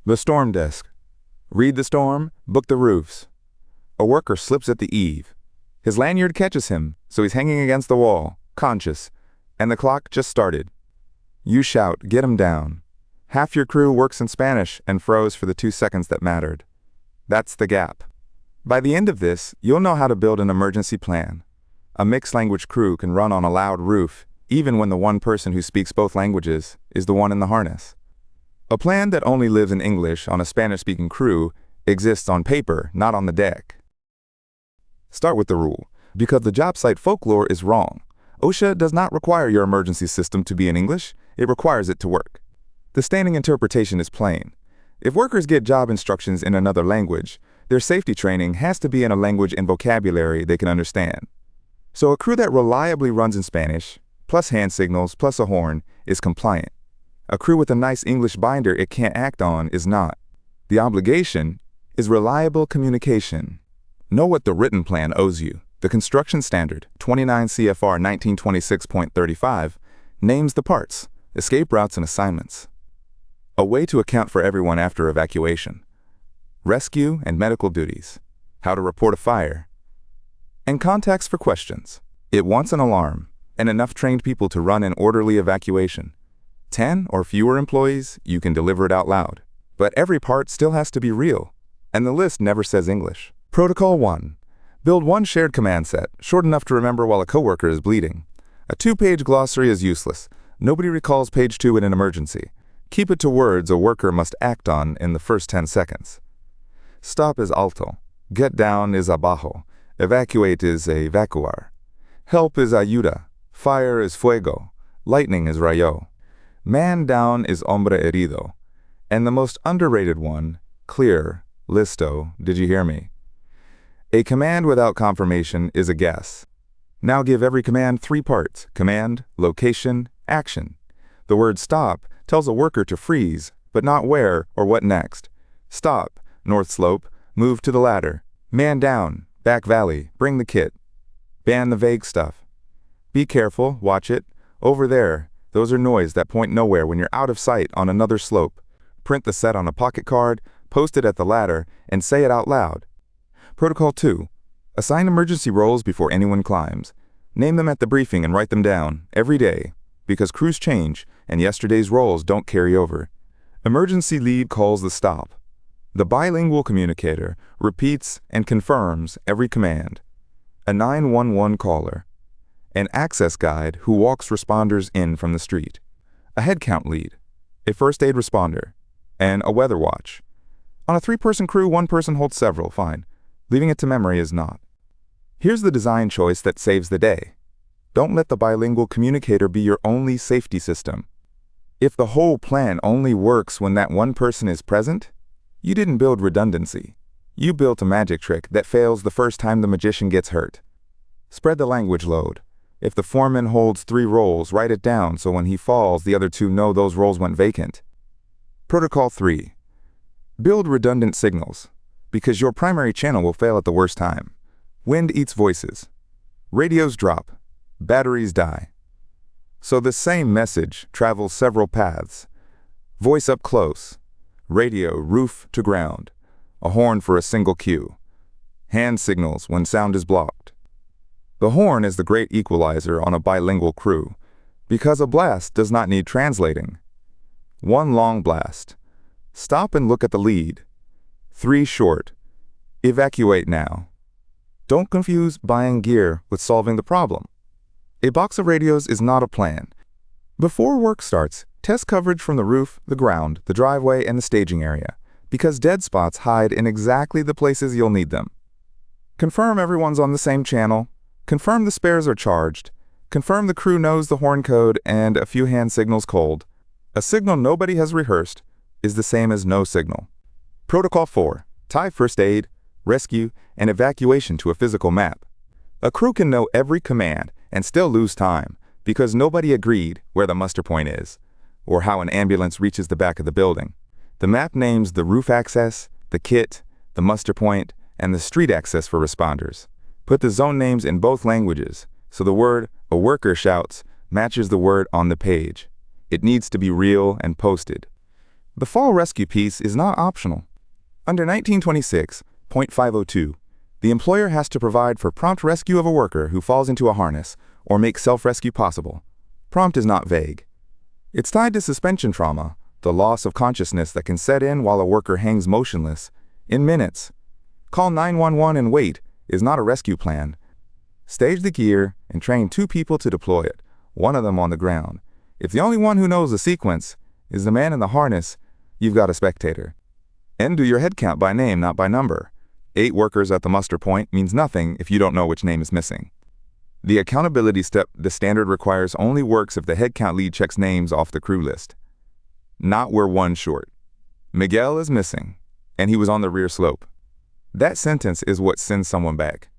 The storm desk. Read the storm, book the roofs. A worker slips at the eave. His lanyard catches him, so he's hanging against the wall, conscious, and the clock just started. You shout, "Get him down." Half your crew works in Spanish and froze for the 2 seconds that mattered. That's the gap. By the end of this, you'll know how to build an emergency plan. A mixed language crew can run on a loud roof, even when the one person who speaks both languages is the one in the harness. A plan that only lives in English on a Spanish-speaking crew exists on paper, not on the deck. Start with the rule, because the job site folklore is wrong. OSHA does not require your emergency system to be in English, it requires it to work. The standing interpretation is plain. If workers get job instructions in another language, their safety training has to be in a language and vocabulary they can understand. So a crew that reliably runs in Spanish, plus hand signals, plus a horn, is compliant. A crew with a nice English binder it can't act on is not. The obligation is reliable communication. Know what the written plan owes you. The construction standard, 29 CFR 1926.35, names the parts, escape routes and assignments. A way to account for everyone after evacuation. Rescue and medical duties. How to report a fire. And contacts for questions. It wants an alarm and enough trained people to run an orderly evacuation. 10 or fewer employees, you can deliver it out loud. But every part still has to be real, and the list never says English. Protocol 1. Build one shared command set, short enough to remember while a coworker is bleeding. A 2-page glossary is useless. Nobody recalls page 2 in an emergency. Keep it to words a worker must act on in the first 10 seconds. Stop is alto. Get down is abajo. Evacuate is evacuar. Help is ayuda. Fire is fuego. Lightning is rayo. Man down is hombre herido. And the most underrated one, clear, listo, did you hear me? A command without confirmation is a guess. Now give every command 3 parts: command, location, action. The word stop tells a worker to freeze, but not where or what next. Stop, north slope, move to the ladder. Man down, back valley, bring the kit. Ban the vague stuff. Be careful, watch it. Over there, those are noise that point nowhere when you're out of sight on another slope. Print the set on a pocket card, post it at the ladder, and say it out loud. Protocol 2. Assign emergency roles before anyone climbs. Name them at the briefing and write them down, every day, because crews change and yesterday's roles don't carry over. Emergency lead calls the stop. The bilingual communicator repeats and confirms every command. A 911 caller. An access guide who walks responders in from the street. A headcount lead. A first aid responder. And a weather watch. On a 3-person crew, 1 person holds several, fine. Leaving it to memory is not. Here's the design choice that saves the day. Don't let the bilingual communicator be your only safety system. If the whole plan only works when that one person is present, you didn't build redundancy. You built a magic trick that fails the first time the magician gets hurt. Spread the language load. If the foreman holds 3 roles, write it down so when he falls, the other 2 know those roles went vacant. Protocol 3. Build redundant signals, because your primary channel will fail at the worst time. Wind eats voices. Radios drop. Batteries die. So the same message travels several paths. Voice up close. Radio roof to ground. A horn for a single cue. Hand signals when sound is blocked. The horn is the great equalizer on a bilingual crew, because a blast does not need translating. 1 long blast. Stop and look at the lead. 3 short. Evacuate now. Don't confuse buying gear with solving the problem. A box of radios is not a plan. Before work starts, test coverage from the roof, the ground, the driveway, and the staging area, because dead spots hide in exactly the places you'll need them. Confirm everyone's on the same channel. Confirm the spares are charged. Confirm the crew knows the horn code and a few hand signals cold. A signal nobody has rehearsed is the same as no signal. Protocol 4. Tie first aid, rescue, and evacuation to a physical map. A crew can know every command and still lose time because nobody agreed where the muster point is or how an ambulance reaches the back of the building. The map names the roof access, the kit, the muster point, and the street access for responders. Put the zone names in both languages so the word a worker shouts matches the word on the page. It needs to be real and posted. The fall rescue piece is not optional. Under 1926.502, the employer has to provide for prompt rescue of a worker who falls into a harness or make self-rescue possible. Prompt is not vague. It's tied to suspension trauma, the loss of consciousness that can set in while a worker hangs motionless, in minutes. Call 911 and wait is not a rescue plan. Stage the gear and train 2 people to deploy it, one of them on the ground. If the only one who knows the sequence is the man in the harness, you've got a spectator. And do your head count by name, not by number. 8 workers at the muster point means nothing if you don't know which name is missing. The accountability step, the standard requires only works if the head count lead checks names off the crew list. Not we're 1 short. Miguel is missing, and he was on the rear slope. That sentence is what sends someone back.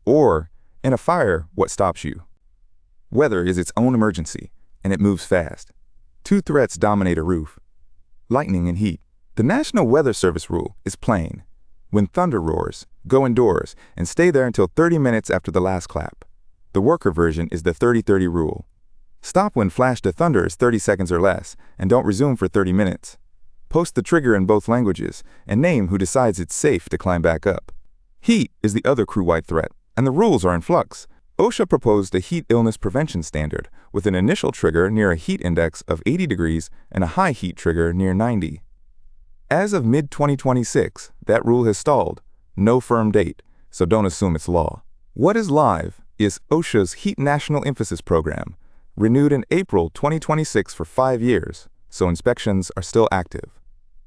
Or, in a fire, what stops you. Weather is its own emergency, and it moves fast. 2 threats dominate a roof: lightning and heat. The National Weather Service rule is plain. When thunder roars, go indoors and stay there until 30 minutes after the last clap. The worker version is the 30-30 rule. Stop when flash to thunder is 30 seconds or less, and don't resume for 30 minutes. Post the trigger in both languages, and name who decides it's safe to climb back up. Heat is the other crew-wide threat, and the rules are in flux. OSHA proposed a heat illness prevention standard with an initial trigger near a heat index of 80 degrees and a high heat trigger near 90. As of mid-2026, that rule has stalled. No firm date, so don't assume it's law. What is live is OSHA's Heat National Emphasis Program, renewed in April 2026 for 5 years, so inspections are still active.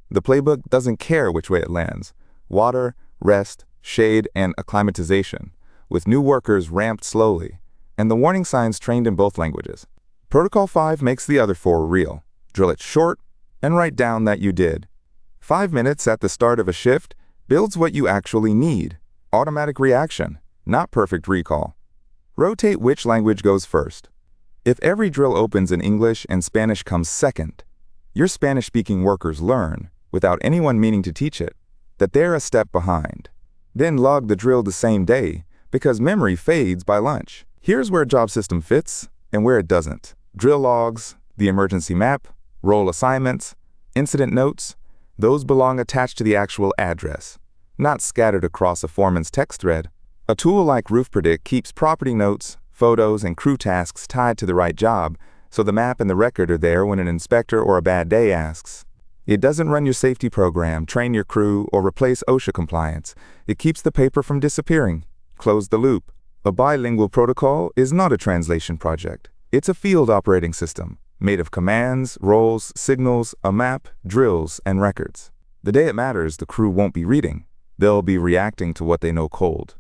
The playbook doesn't care which way it lands: water, rest, shade, and acclimatization, with new workers ramped slowly, and the warning signs trained in both languages. Protocol 5 makes the other 4 real. Drill it short and write down that you did. 5 minutes at the start of a shift builds what you actually need: automatic reaction, not perfect recall. Rotate which language goes first. If every drill opens in English and Spanish comes second, your Spanish-speaking workers learn, without anyone meaning to teach it, that they're a step behind. Then log the drill the same day, because memory fades by lunch. Here's where job system fits and where it doesn't. Drill logs, the emergency map, role assignments, incident notes, those belong attached to the actual address, not scattered across a foreman's text thread. A tool like Roof Predict keeps property notes, photos, and crew tasks tied to the right job, so the map and the record are there when an inspector or a bad day asks. It doesn't run your safety program, train your crew, or replace OSHA compliance. It keeps the paper from disappearing. Close the loop. A bilingual protocol is not a translation project. It's a field operating system, made of commands, roles, signals, a map, drills, and records. The day it matters, the crew won't be reading. They'll be reacting to what they know cold.